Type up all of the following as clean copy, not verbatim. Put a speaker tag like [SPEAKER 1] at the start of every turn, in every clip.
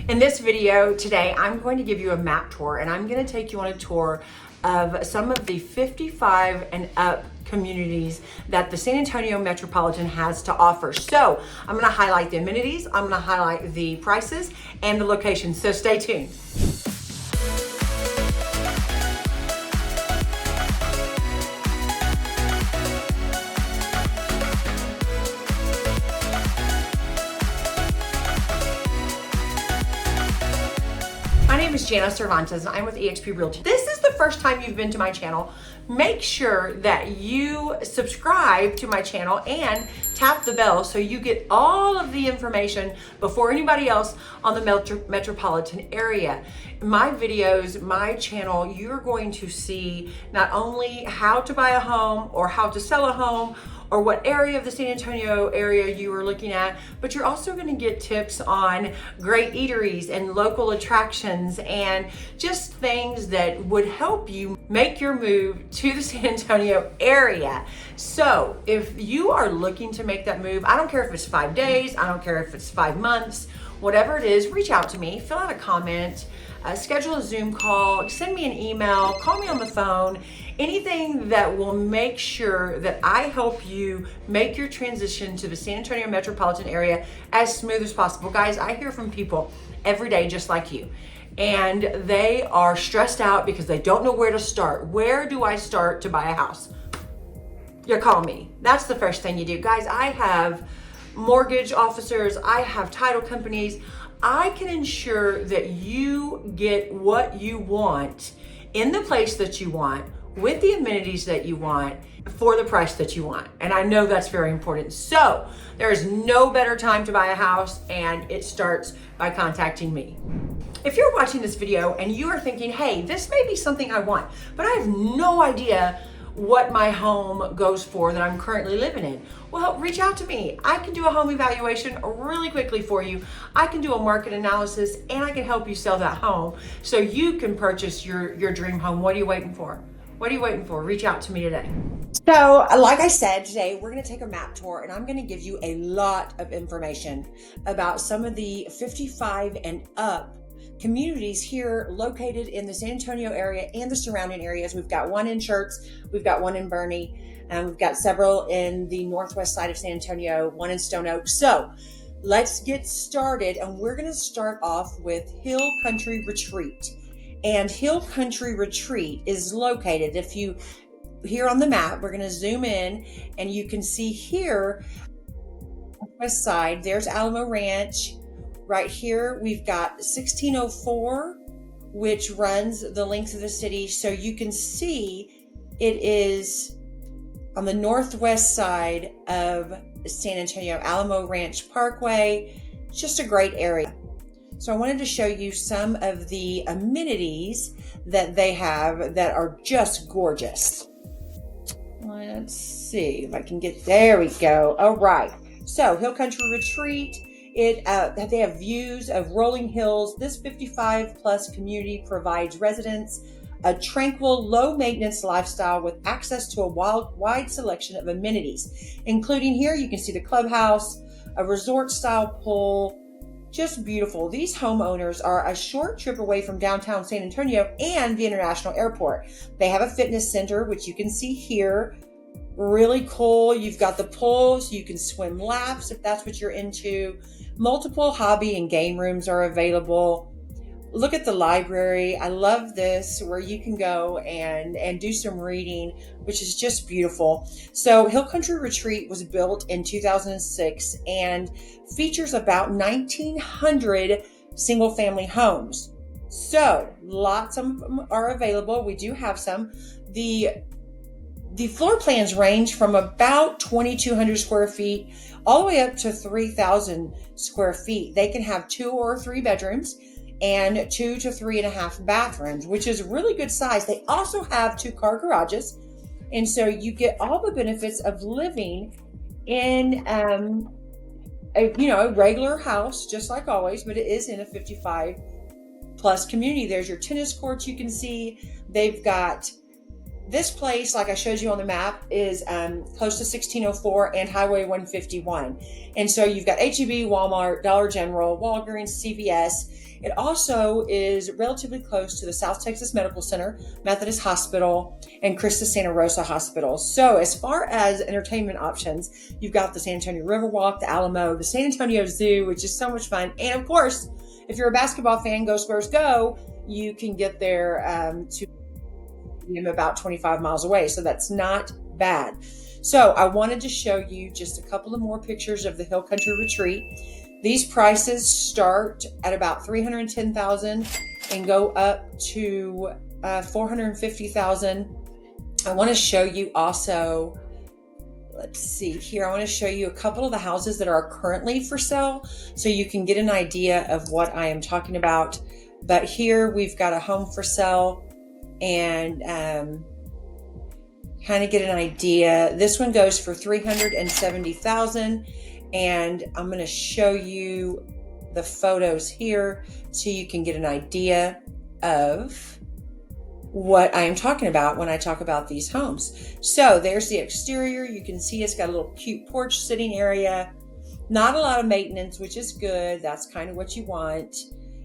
[SPEAKER 1] In this video today, I'm going to give you a map tour, and I'm going to take you on a tour of some of the 55 and up communities that the San Antonio Metropolitan has to offer. So I'm going to highlight the amenities, I'm going to highlight the prices and the locations. So stay tuned. My name is Jana Cervantes, and I'm with eXp Realty. This is the first time you've been to my channel. Make sure that you subscribe to my channel and tap the bell so you get all of the information before anybody else on the metropolitan area. My videos, my channel, you're going to see not only how to buy a home or how to sell a home or what area of the San Antonio area you are looking at, but you're also going to get tips on great eateries and local attractions and just things that would help you make your move to the San Antonio area. So if you are looking to make that move, I don't care if it's 5 days, I don't care if it's 5 months, whatever it is, reach out to me, fill out a comment, schedule a Zoom call, send me an email, call me on the phone, anything that will make sure that I help you make your transition to the San Antonio metropolitan area as smooth as possible. Guys, I hear from people every day just like you, and they are stressed out because they don't know where to start. Where do I start to buy a house? You call me. That's the first thing you do. Guys, I have mortgage officers, I have title companies. I can ensure that you get what you want in the place that you want, with the amenities that you want, for the price that you want. And I know that's very important. So there is no better time to buy a house, and it starts by contacting me. If you're watching this video and you are thinking, hey, this may be something I want, but I have no idea what my home goes for that I'm currently living in, well, reach out to me. I can do a home evaluation really quickly for you. I can do a market analysis, and I can help you sell that home so you can purchase your dream home. What are you waiting for? What are you waiting for? Reach out to me today. So, like I said, today we're going to take a map tour, and I'm going to give you a lot of information about some of the 55 and up communities here located in the San Antonio area and the surrounding areas. We've got one in Schertz, we've got one in Boerne, and we've got several in the northwest side of San Antonio, one in Stone Oak. So let's get started, and we're going to start off with Hill Country Retreat. And Hill Country Retreat is located, if you here on the map, we're going to zoom in, and you can see here on the west side, there's Alamo Ranch. Right here, we've got 1604, which runs the length of the city. So you can see it is on the northwest side of San Antonio, Alamo Ranch Parkway. It's just a great area. So I wanted to show you some of the amenities that they have that are just gorgeous. Let's see if I can get, there we go. All right. So Hill Country Retreat. They have views of rolling hills. This 55 plus community provides residents a tranquil, low maintenance lifestyle with access to a wide selection of amenities, including here you can see the clubhouse, a resort style pool, just beautiful. These homeowners are a short trip away from downtown San Antonio and the international airport. They have a fitness center, which you can see here. Really cool. You've got the pool, so you can swim laps if that's what you're into. Multiple hobby and game rooms are available. Look at the library. I love this, where you can go and do some reading, which is just beautiful. So Hill Country Retreat was built in 2006 and features about 1,900 single family homes. So lots of them are available. We do have some. The floor plans range from about 2,200 square feet all the way up to 3,000 square feet. They can have 2 or 3 bedrooms and 2 to 3.5 bathrooms, which is really good size. They also have 2-car garages. And so you get all the benefits of living in a regular house, just like always, but it is in a 55 plus community. There's your tennis courts you can see. They've This place, like I showed you on the map, is close to 1604 and Highway 151. And so you've got H-E-B, Walmart, Dollar General, Walgreens, CVS. It also is relatively close to the South Texas Medical Center, Methodist Hospital, and Christus Santa Rosa Hospital. So as far as entertainment options, you've got the San Antonio Riverwalk, the Alamo, the San Antonio Zoo, which is so much fun. And of course, if you're a basketball fan, go Spurs go, you can get there to about 25 miles away. So that's not bad. So I wanted to show you just a couple of more pictures of the Hill Country Retreat. These prices start at about $310,000 and go up to $450,000. I want to show you also, let's see here, I want to show you a couple of the houses that are currently for sale so you can get an idea of what I am talking about. But here we've got a home for sale and kind of get an idea. This one goes for $370,000. And I'm going to show you the photos here so you can get an idea of what I am talking about when I talk about these homes. So there's the exterior. You can see it's got a little cute porch sitting area. Not a lot of maintenance, which is good. That's kind of what you want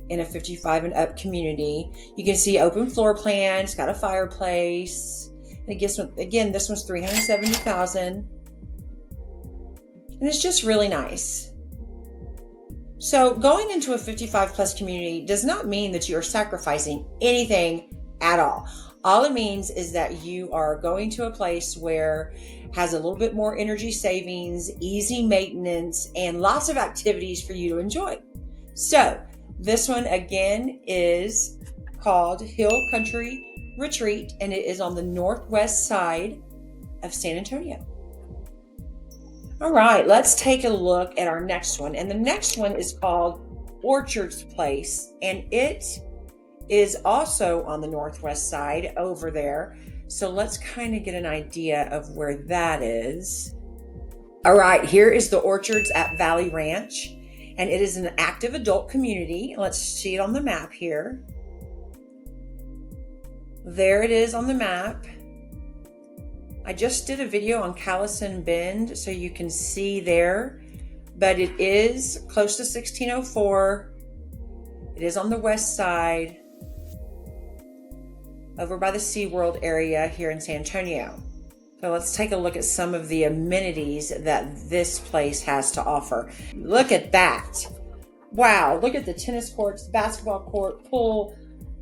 [SPEAKER 1] in a 55 and up community. You can see open floor plan. It's got a fireplace. And again, this one's $370,000. And it's just really nice. So going into a 55 plus community does not mean that you're sacrificing anything at all. All it means is that you are going to a place where has a little bit more energy savings, easy maintenance, and lots of activities for you to enjoy. So this one again is called Hill Country Retreat, and it is on the northwest side of San Antonio. All right, let's take a look at our next one. And the next one is called Orchards Place, and it is also on the northwest side over there. So let's kind of get an idea of where that is. All right, here is the Orchards at Valley Ranch, and it is an active adult community. Let's see it on the map here. There it is on the map. I just did a video on Callison Bend, so you can see there, but it is close to 1604. It is on the west side, over by the SeaWorld area here in San Antonio. So let's take a look at some of the amenities that this place has to offer. Look at that. Wow, look at the tennis courts, basketball court, pool,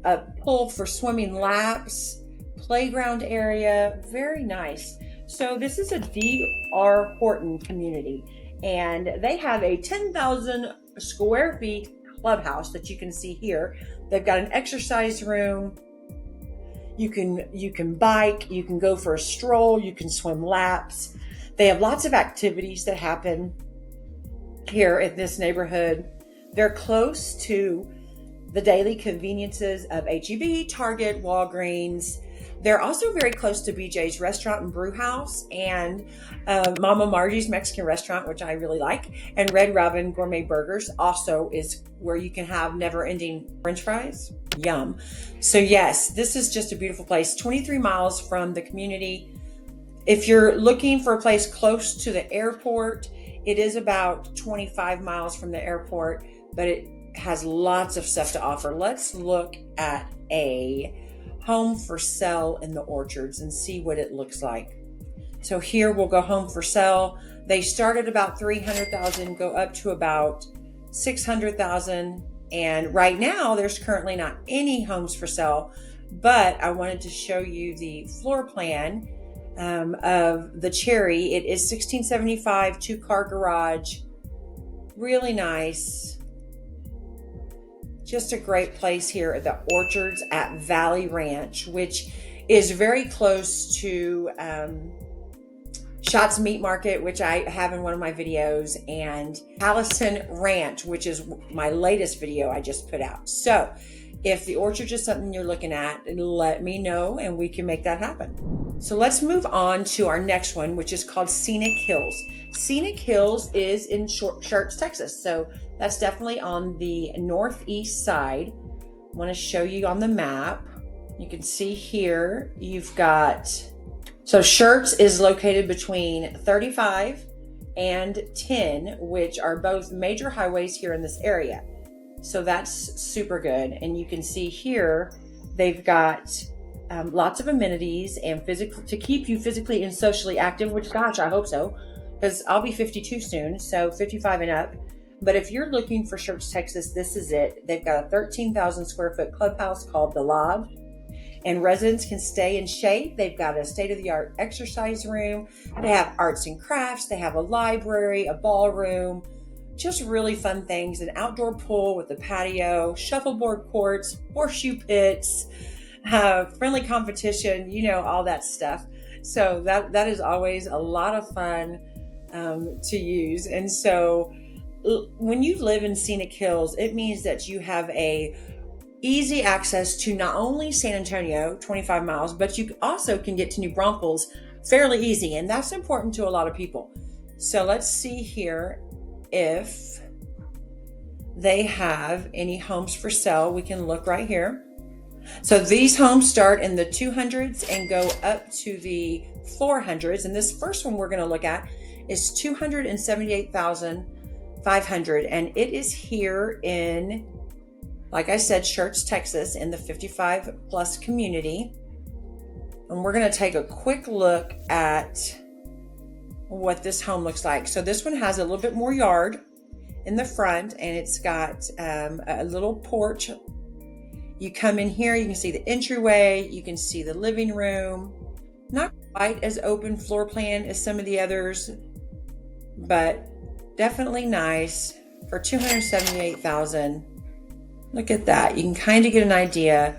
[SPEAKER 1] a pool for swimming laps, playground area, very nice. So this is a D.R. Horton community, and they have a 10,000 square feet clubhouse that you can see here. They've got an exercise room. You can bike, you can go for a stroll, you can swim laps. They have lots of activities that happen here in this neighborhood. They're close to the daily conveniences of H-E-B, Target, Walgreens. They're also very close to BJ's Restaurant and Brew House and Mama Margie's Mexican Restaurant, which I really like. And Red Robin Gourmet Burgers also is where you can have never-ending French fries. Yum. So yes, this is just a beautiful place. 23 miles from the community. If you're looking for a place close to the airport, it is about 25 miles from the airport, but it has lots of stuff to offer. Let's look at a home for sale in the Orchards and see what it looks like. So here we'll go home for sale. They start at about $300,000, go up to about $600,000. And right now there's currently not any homes for sale, but I wanted to show you the floor plan of the Cherry. It is 1675, 2-car garage, really nice. Just a great place here at the Orchards at Valley Ranch, which is very close to Schatz Meat Market, which I have in one of my videos, and Callison Ranch, which is my latest video I just put out. So if the Orchard is something you're looking at, let me know and we can make that happen. So let's move on to our next one, which is called Scenic Hills. Scenic Hills is in Schertz, Texas. So that's definitely on the northeast side. I want to show you on the map. You can see here, you've got, so Schertz is located between 35 and 10, which are both major highways here in this area. So that's super good. And you can see here, they've got lots of amenities and physical to keep you physically and socially active, which, gosh, I hope so, because I'll be 52 soon, so 55 and up. But if you're looking for Schertz, Texas, this is it. They've got a 13,000 square foot clubhouse called The Lob, and residents can stay in shade. They've got a state-of-the-art exercise room. They have arts and crafts. They have a library, a ballroom, just really fun things, an outdoor pool with a patio, shuffleboard courts, horseshoe pits, friendly competition, you know, all that stuff. So that is always a lot of fun to use. And so when you live in Scenic Hills, it means that you have a easy access to not only San Antonio, 25 miles, but you also can get to New Braunfels fairly easy. And that's important to a lot of people. So let's see here if they have any homes for sale. We can look right here. So these homes start in the 200s and go up to the 400s. And this first one we're going to look at is 278,500. And it is here in, like I said, Schertz, Texas, in the 55 plus community. And we're going to take a quick look at what this home looks like. So this one has a little bit more yard in the front, and it's got a little porch. You come in here, you can see the entryway, you can see the living room. Not quite as open floor plan as some of the others, but definitely nice for $278,000. Look at that. You can kind of get an idea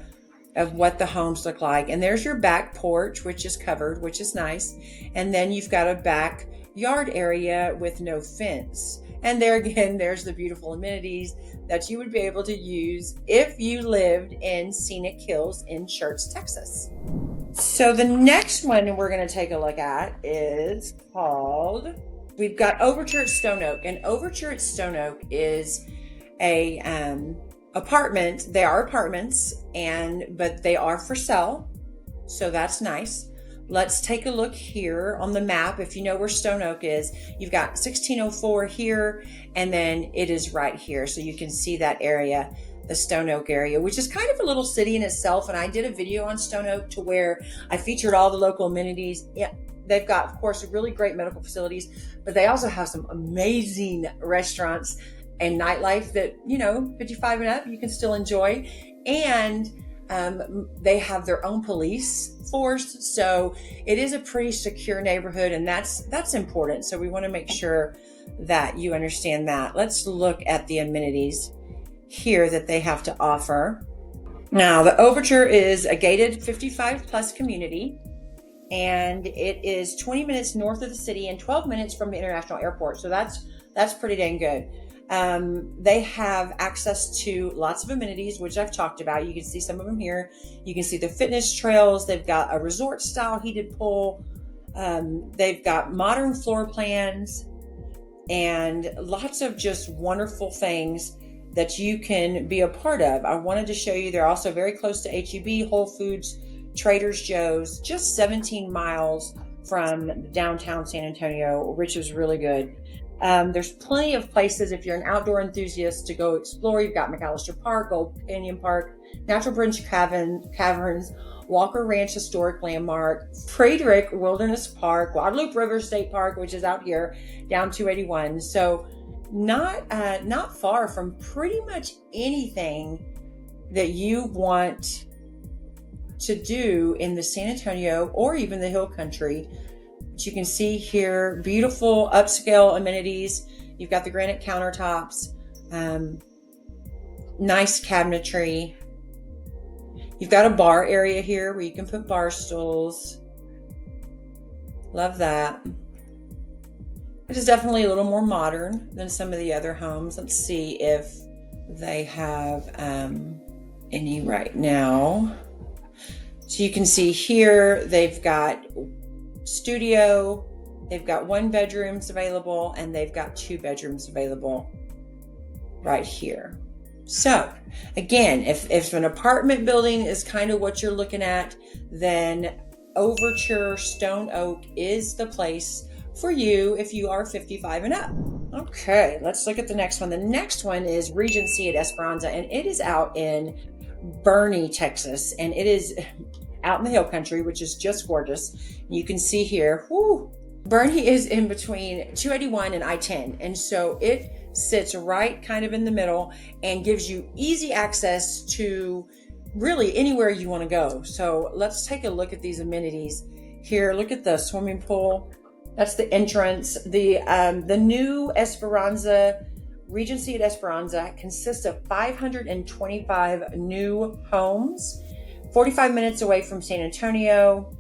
[SPEAKER 1] of what the homes look like. And there's your back porch, which is covered, which is nice. And then you've got a backyard area with no fence. And there again, there's the beautiful amenities that you would be able to use if you lived in Scenic Hills in Schertz, Texas. So the next one we're going to take a look at is called, we've got Overture at Stone Oak. And Overture at Stone Oak is a apartment. They are apartments, but they are for sale. So that's nice. Let's take a look here on the map. If you know where Stone Oak is, you've got 1604 here, and then it is right here. So you can see that area, the Stone Oak area, which is kind of a little city in itself. And I did a video on Stone Oak to where I featured all the local amenities. Yeah, they've got, of course, really great medical facilities, but they also have some amazing restaurants and nightlife that, you know, 55 and up, you can still enjoy. And they have their own police force. So it is a pretty secure neighborhood, and that's important. So we want to make sure that you understand that. Let's look at the amenities here that they have to offer. Now, the Overture is a gated 55 plus community, and it is 20 minutes north of the city and 12 minutes from the international airport. So that's pretty dang good. They have access to lots of amenities, which I've talked about. You can see some of them here. You can see the fitness trails. They've got a resort style heated pool. They've got modern floor plans and lots of just wonderful things that you can be a part of. I wanted to show you, they're also very close to H-E-B, Whole Foods, Trader Joe's, just 17 miles from downtown San Antonio, which is really good. There's plenty of places if you're an outdoor enthusiast to go explore. You've got McAllister Park, Old Canyon Park, Natural Bridge Caverns, Walker Ranch Historic Landmark, Friedrich Wilderness Park, Guadalupe River State Park, which is out here down 281. So not far from pretty much anything that you want to do in the San Antonio or even the Hill Country. But you can see here, beautiful upscale amenities. You've got the granite countertops, nice cabinetry. You've got a bar area here where you can put bar stools. Love that. It is definitely a little more modern than some of the other homes. Let's see if they have any right now. So you can see here, they've got studio, they've got 1 bedrooms available, and they've got 2 bedrooms available right here. So again, if an apartment building is kind of what you're looking at, then Overture Stone Oak is the place for you if you are 55 and up. Okay, let's look at the next one. The next one is Regency at Esperanza, and it is out in Boerne, Texas, and it is out in the hill country, which is just gorgeous. You can see here, whoo, Boerne is in between 281 and I-10, and so it sits right kind of in the middle and gives you easy access to really anywhere you want to go. So let's take a look at these amenities here. Look at the swimming pool. That's the entrance. The new Esperanza, Regency at Esperanza, consists of 525 new homes, 45 minutes away from San Antonio.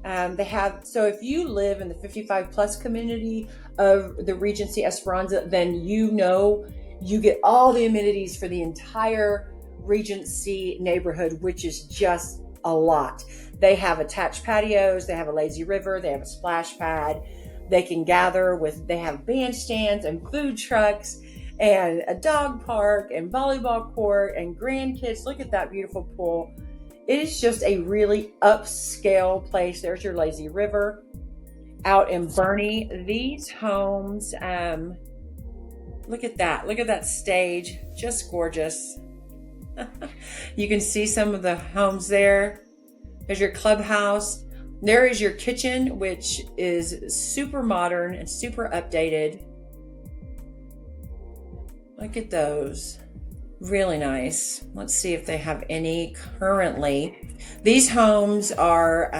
[SPEAKER 1] So if you live in the 55 plus community of the Regency Esperanza, then you know you get all the amenities for the entire Regency neighborhood, which is just a lot. They have attached patios, they have a lazy river, they have a splash pad, they can gather they have bandstands and food trucks and a dog park and volleyball court and grandkids. Look at that beautiful pool. It is just a really upscale place. There's your lazy river out in Boerne. These homes, look at that. Look at that stage. Just gorgeous. You can see some of the homes there. There's your clubhouse. There is your kitchen, which is super modern and super updated. Look at those. Really nice. Let's see if they have any currently. These homes are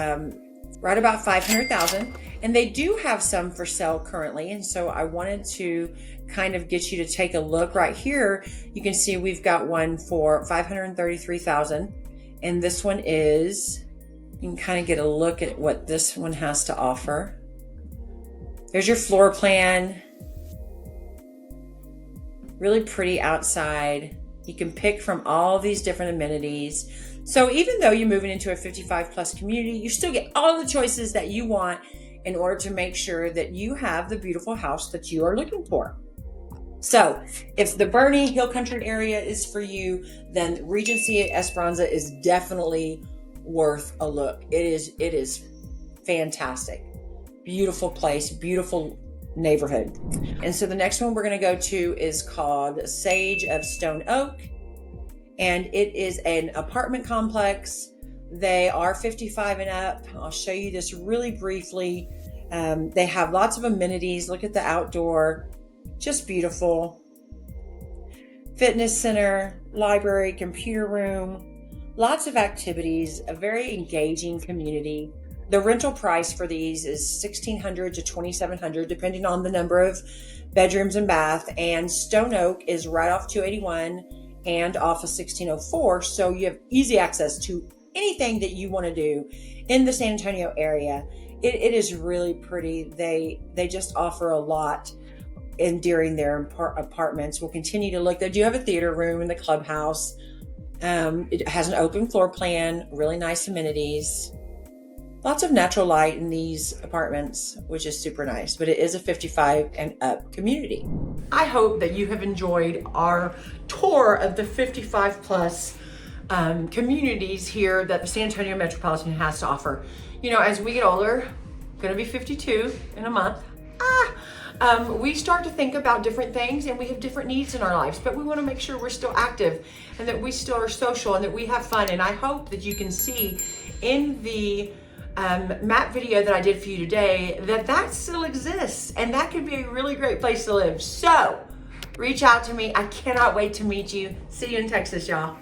[SPEAKER 1] right about 500,000, and they do have some for sale currently. And so I wanted to kind of get you to take a look right here. You can see we've got one for 533,000, and this one is, you can kind of get a look at what this one has to offer. There's your floor plan. Really pretty outside. You can pick from all these different amenities. So even though you're moving into a 55 plus community, you still get all the choices that you want in order to make sure that you have the beautiful house that you are looking for. So if the Boerne Hill Country area is for you, then Regency at Esperanza is definitely worth a look. It is fantastic. Beautiful place, beautiful neighborhood. And so the next one we're going to go to is called Sage of Stone Oak, and it is an apartment complex. They are 55 and up. I'll show you this really briefly. They have lots of amenities. Look at the outdoor, just beautiful. Fitness center, library, computer room, lots of activities, a very engaging community. The rental price for these is $1,600 to $2,700, depending on the number of bedrooms and bath. And Stone Oak is right off 281 and off of 1604. So you have easy access to anything that you want to do in the San Antonio area. It is really pretty. They just offer a lot during their apartments. We'll continue to look. They do have a theater room in the clubhouse. It has an open floor plan, really nice amenities. Lots of natural light in these apartments, which is super nice, but it is a 55 and up community. I hope that you have enjoyed our tour of the 55 plus communities here that the San Antonio Metropolitan has to offer. You know, as we get older, gonna be 52 in a month, we start to think about different things, and we have different needs in our lives, but we want to make sure we're still active and that we still are social and that we have fun. And I hope that you can see in the map video that I did for you today that still exists, and that could be a really great place to live. So reach out to me. I cannot wait to meet you. See you in Texas, y'all.